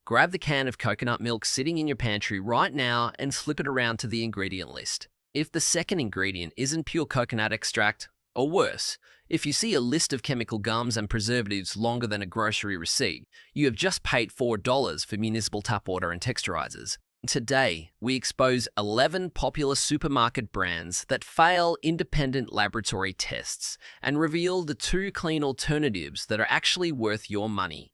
Grab the can of coconut milk sitting in your pantry right now and flip it around to the ingredient list. If the second ingredient isn't pure coconut extract, or worse, if you see a list of chemical gums and preservatives longer than a grocery receipt, you have just paid $4 for municipal tap water and texturizers. Today, we expose 11 popular supermarket brands that fail independent laboratory tests and reveal the two clean alternatives that are actually worth your money.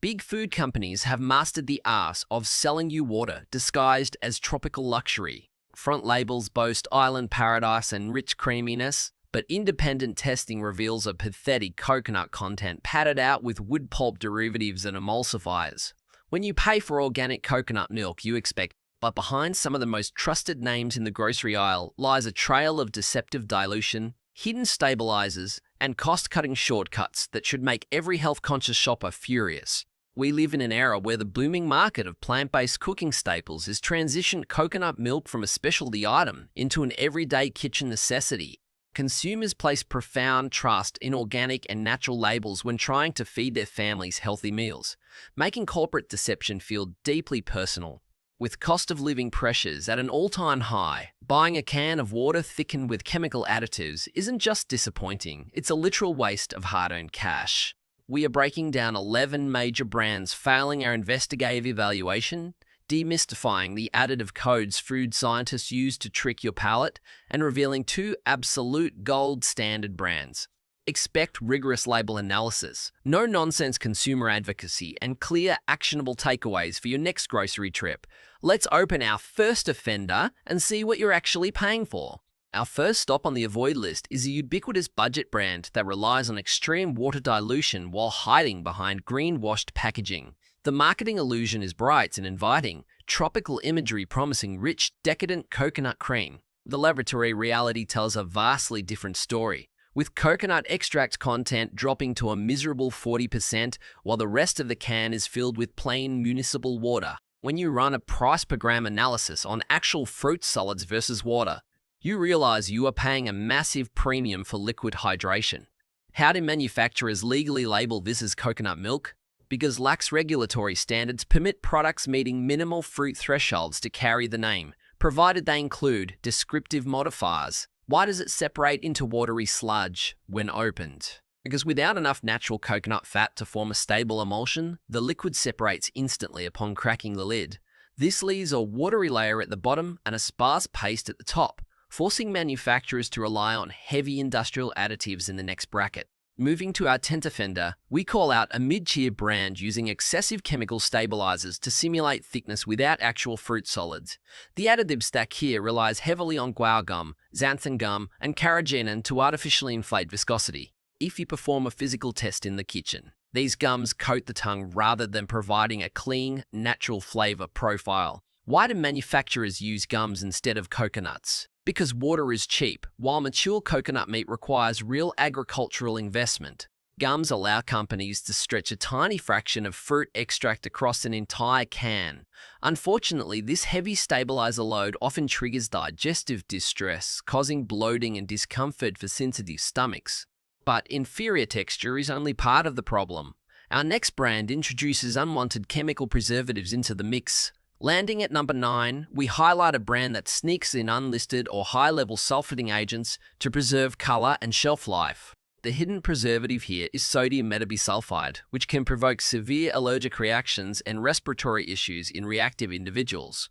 Big food companies have mastered the art of selling you water disguised as tropical luxury. Front labels boast island paradise and rich creaminess, but independent testing reveals a pathetic coconut content padded out with wood pulp derivatives and emulsifiers. When you pay for organic coconut milk, you expect, but behind some of the most trusted names in the grocery aisle lies a trail of deceptive dilution, hidden stabilizers, and cost-cutting shortcuts that should make every health-conscious shopper furious. We live in an era where the booming market of plant-based cooking staples has transitioned coconut milk from a specialty item into an everyday kitchen necessity. Consumers place profound trust in organic and natural labels when trying to feed their families healthy meals, making corporate deception feel deeply personal. With cost of living pressures at an all-time high, buying a can of water thickened with chemical additives isn't just disappointing, it's a literal waste of hard-earned cash. We are breaking down 11 major brands failing our investigative evaluation, demystifying the additive codes food scientists use to trick your palate, and revealing two absolute gold standard brands. Expect rigorous label analysis, no-nonsense consumer advocacy, and clear, actionable takeaways for your next grocery trip. Let's open our first offender and see what you're actually paying for. Our first stop on the avoid list is a ubiquitous budget brand that relies on extreme water dilution while hiding behind green-washed packaging. The marketing illusion is bright and inviting, tropical imagery promising rich, decadent coconut cream. The laboratory reality tells a vastly different story, with coconut extract content dropping to a miserable 40%, while the rest of the can is filled with plain municipal water. When you run a price per gram analysis on actual fruit solids versus water, you realize you are paying a massive premium for liquid hydration. How do manufacturers legally label this as coconut milk? Because lax regulatory standards permit products meeting minimal fruit thresholds to carry the name, provided they include descriptive modifiers. Why does it separate into watery sludge when opened? Because without enough natural coconut fat to form a stable emulsion, the liquid separates instantly upon cracking the lid. This leaves a watery layer at the bottom and a sparse paste at the top, forcing manufacturers to rely on heavy industrial additives in the next bracket. Moving to our 10th offender, we call out a mid-tier brand using excessive chemical stabilizers to simulate thickness without actual fruit solids. The additive stack here relies heavily on guar gum, xanthan gum, and carrageenan to artificially inflate viscosity. If you perform a physical test in the kitchen, these gums coat the tongue rather than providing a clean, natural flavor profile. Why do manufacturers use gums instead of coconuts? Because water is cheap, while mature coconut meat requires real agricultural investment. Gums allow companies to stretch a tiny fraction of fruit extract across an entire can. Unfortunately, this heavy stabilizer load often triggers digestive distress, causing bloating and discomfort for sensitive stomachs. But inferior texture is only part of the problem. Our next brand introduces unwanted chemical preservatives into the mix. Landing at number 9, we highlight a brand that sneaks in unlisted or high-level sulfating agents to preserve color and shelf life. The hidden preservative here is sodium metabisulfide, which can provoke severe allergic reactions and respiratory issues in reactive individuals.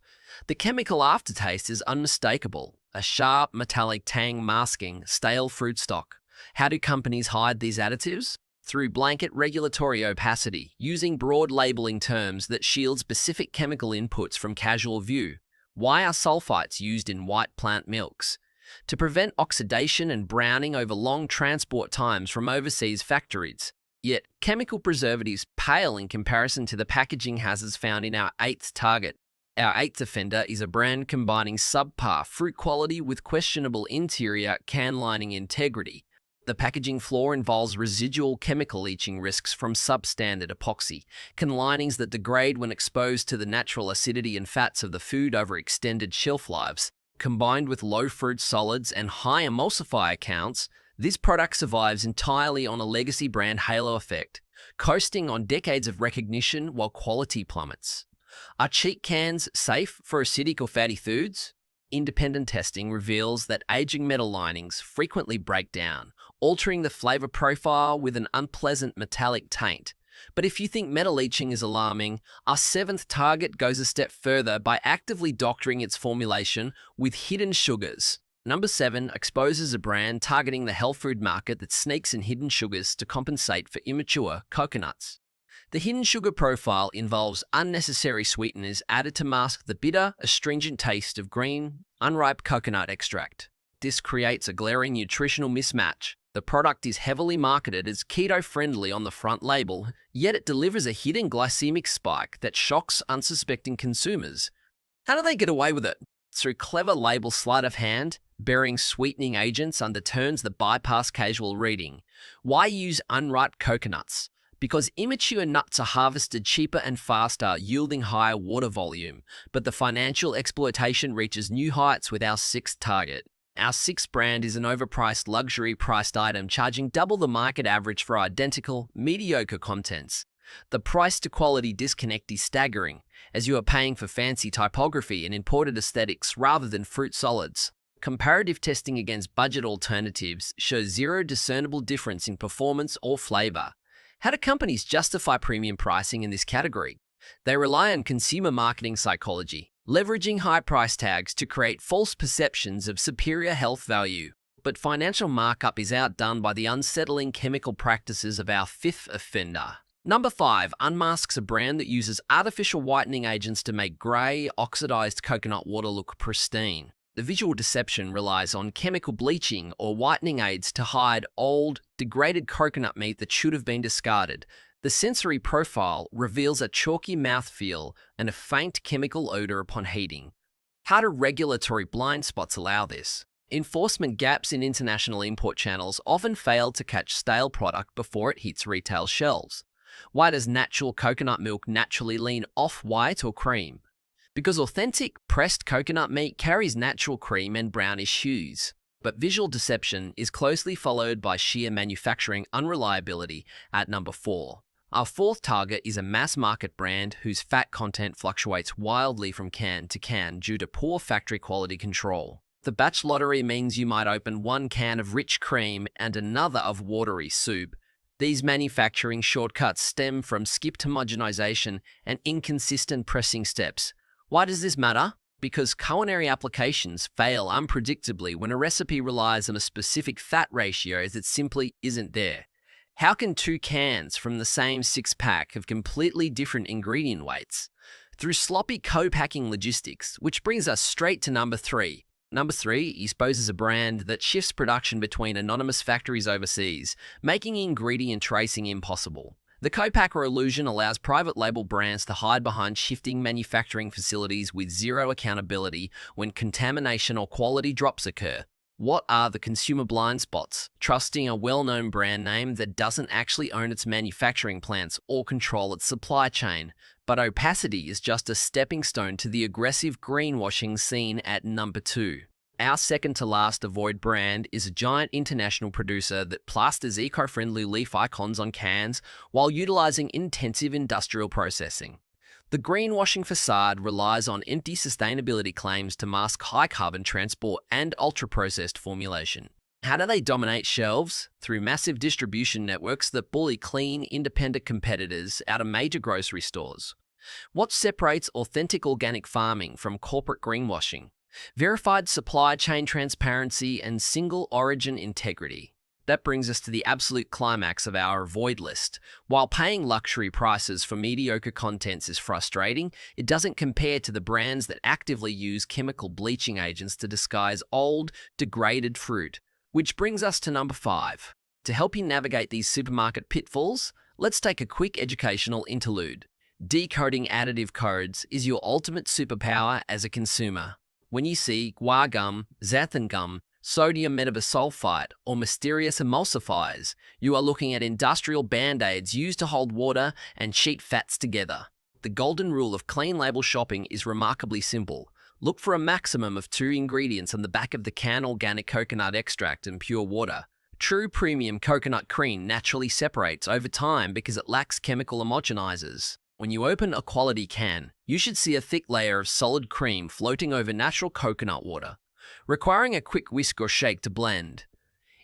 The chemical aftertaste is unmistakable, a sharp, metallic tang masking stale fruit stock. How do companies hide these additives? Through blanket regulatory opacity, using broad labeling terms that shield specific chemical inputs from casual view. Why are sulfites used in white plant milks? To prevent oxidation and browning over long transport times from overseas factories. Yet, chemical preservatives pale in comparison to the packaging hazards found in our 8th target. Our 8th offender is a brand combining subpar fruit quality with questionable interior can lining integrity. The packaging flaw involves residual chemical leaching risks from substandard epoxy, can linings that degrade when exposed to the natural acidity and fats of the food over extended shelf lives. Combined with low fruit solids and high emulsifier counts, this product survives entirely on a legacy brand halo effect. coasting on decades of recognition while quality plummets. Are cheap cans safe for acidic or fatty foods? Independent testing reveals that aging metal linings frequently break down, altering the flavor profile with an unpleasant metallic taint. But if you think metal leaching is alarming, our seventh target goes a step further by actively doctoring its formulation with hidden sugars. Number 7 exposes a brand targeting the health food market that sneaks in hidden sugars to compensate for immature coconuts. The hidden sugar profile involves unnecessary sweeteners added to mask the bitter, astringent taste of green, unripe coconut extract. This creates a glaring nutritional mismatch. The product is heavily marketed as keto-friendly on the front label, yet it delivers a hidden glycemic spike that shocks unsuspecting consumers. How do they get away with it? Through clever label sleight of hand, bearing sweetening agents under terms that bypass casual reading. Why use unripe coconuts? Because immature nuts are harvested cheaper and faster, yielding higher water volume, but the financial exploitation reaches new heights with our sixth target. Our sixth brand is an overpriced luxury-priced item charging double the market average for identical, mediocre contents. The price-to-quality disconnect is staggering, as you are paying for fancy typography and imported aesthetics rather than fruit solids. Comparative testing against budget alternatives shows zero discernible difference in performance or flavor. How do companies justify premium pricing in this category? They rely on consumer marketing psychology, leveraging high price tags to create false perceptions of superior health value. But financial markup is outdone by the unsettling chemical practices of our fifth offender. Number 5 unmasks a brand that uses artificial whitening agents to make grey, oxidized coconut water look pristine. The visual deception relies on chemical bleaching or whitening aids to hide old, degraded coconut meat that should have been discarded. The sensory profile reveals a chalky mouthfeel and a faint chemical odor upon heating. How do regulatory blind spots allow this? Enforcement gaps in international import channels often fail to catch stale product before it hits retail shelves. Why does natural coconut milk naturally lean off-white or cream? Because authentic, pressed coconut meat carries natural cream and brownish hues. But visual deception is closely followed by sheer manufacturing unreliability at number 4. Our fourth target is a mass-market brand whose fat content fluctuates wildly from can to can due to poor factory quality control. The batch lottery means you might open one can of rich cream and another of watery soup. These manufacturing shortcuts stem from skipped homogenization and inconsistent pressing steps. Why does this matter? Because culinary applications fail unpredictably when a recipe relies on a specific fat ratio that simply isn't there. How can 2 cans from the same 6-pack have completely different ingredient weights? Through sloppy co-packing logistics, which brings us straight to number 3. Number 3 exposes a brand that shifts production between anonymous factories overseas, making ingredient tracing impossible. The co-packer illusion allows private label brands to hide behind shifting manufacturing facilities with zero accountability when contamination or quality drops occur. What are the consumer blind spots? Trusting a well-known brand name that doesn't actually own its manufacturing plants or control its supply chain. But opacity is just a stepping stone to the aggressive greenwashing seen at number 2. Our second-to-last avoid brand is a giant international producer that plasters eco-friendly leaf icons on cans while utilizing intensive industrial processing. The greenwashing facade relies on empty sustainability claims to mask high-carbon transport and ultra-processed formulation. How do they dominate shelves? Through massive distribution networks that bully clean, independent competitors out of major grocery stores. What separates authentic organic farming from corporate greenwashing? Verified supply chain transparency and single origin integrity. That brings us to the absolute climax of our avoid list. While paying luxury prices for mediocre contents is frustrating, it doesn't compare to the brands that actively use chemical bleaching agents to disguise old, degraded fruit. Which brings us to number 5. To help you navigate these supermarket pitfalls, let's take a quick educational interlude. Decoding additive codes is your ultimate superpower as a consumer. When you see guar gum, xanthan gum, sodium metabisulfite, or mysterious emulsifiers, you are looking at industrial band-aids used to hold water and cheat fats together. The golden rule of clean label shopping is remarkably simple. Look for a maximum of 2 ingredients on the back of the can: organic coconut extract and pure water. True premium coconut cream naturally separates over time because it lacks chemical homogenizers. When you open a quality can, you should see a thick layer of solid cream floating over natural coconut water, requiring a quick whisk or shake to blend.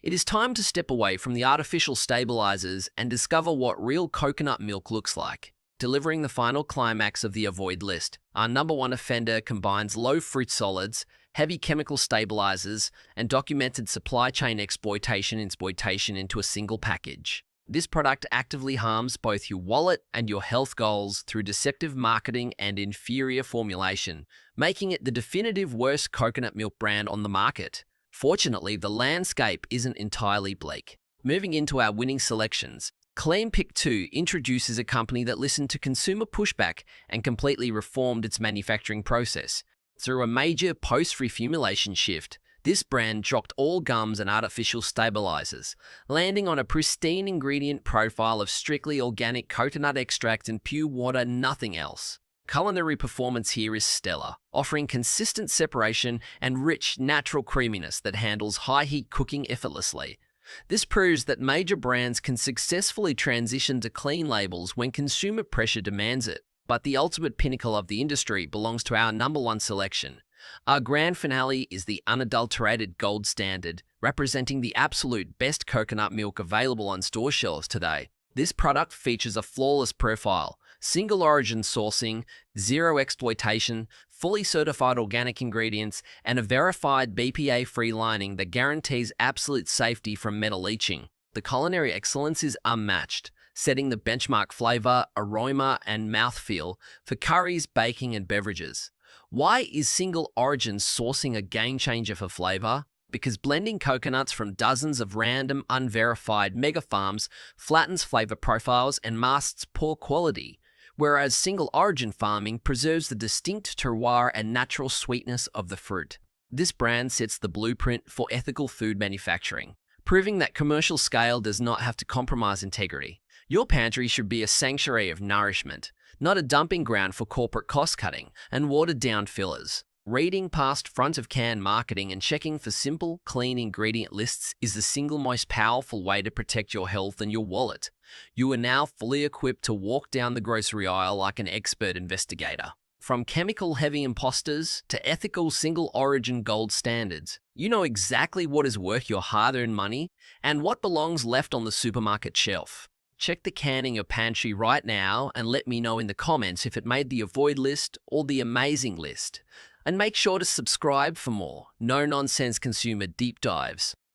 It is time to step away from the artificial stabilizers and discover what real coconut milk looks like. Delivering the final climax of the avoid list, our number one offender combines low fruit solids, heavy chemical stabilizers, and documented supply chain exploitation into a single package. This product actively harms both your wallet and your health goals through deceptive marketing and inferior formulation, making it the definitive worst coconut milk brand on the market. Fortunately, the landscape isn't entirely bleak. Moving into our winning selections, Clean Pick 2 introduces a company that listened to consumer pushback and completely reformed its manufacturing process. Through a major post-reformulation shift, this brand dropped all gums and artificial stabilizers, landing on a pristine ingredient profile of strictly organic coconut extract and pure water, nothing else. Culinary performance here is stellar, offering consistent separation and rich, natural creaminess that handles high-heat cooking effortlessly. This proves that major brands can successfully transition to clean labels when consumer pressure demands it. But the ultimate pinnacle of the industry belongs to our number one selection. Our grand finale is the unadulterated gold standard, representing the absolute best coconut milk available on store shelves today. This product features a flawless profile, single origin sourcing, zero exploitation, fully certified organic ingredients, and a verified BPA-free lining that guarantees absolute safety from metal leaching. The culinary excellence is unmatched, setting the benchmark flavor, aroma, and mouthfeel for curries, baking, and beverages. Why is single origin sourcing a game changer for flavor? Because blending coconuts from dozens of random, unverified mega farms flattens flavor profiles and masks poor quality, whereas single origin farming preserves the distinct terroir and natural sweetness of the fruit. This brand sets the blueprint for ethical food manufacturing, proving that commercial scale does not have to compromise integrity. Your pantry should be a sanctuary of nourishment, not a dumping ground for corporate cost-cutting and watered-down fillers. Reading past front-of-can marketing and checking for simple, clean ingredient lists is the single most powerful way to protect your health and your wallet. You are now fully equipped to walk down the grocery aisle like an expert investigator. From chemical-heavy imposters to ethical single-origin gold standards, you know exactly what is worth your hard-earned money and what belongs left on the supermarket shelf. Check the can in your pantry right now and let me know in the comments if it made the avoid list or the amazing list. And make sure to subscribe for more no-nonsense consumer deep dives.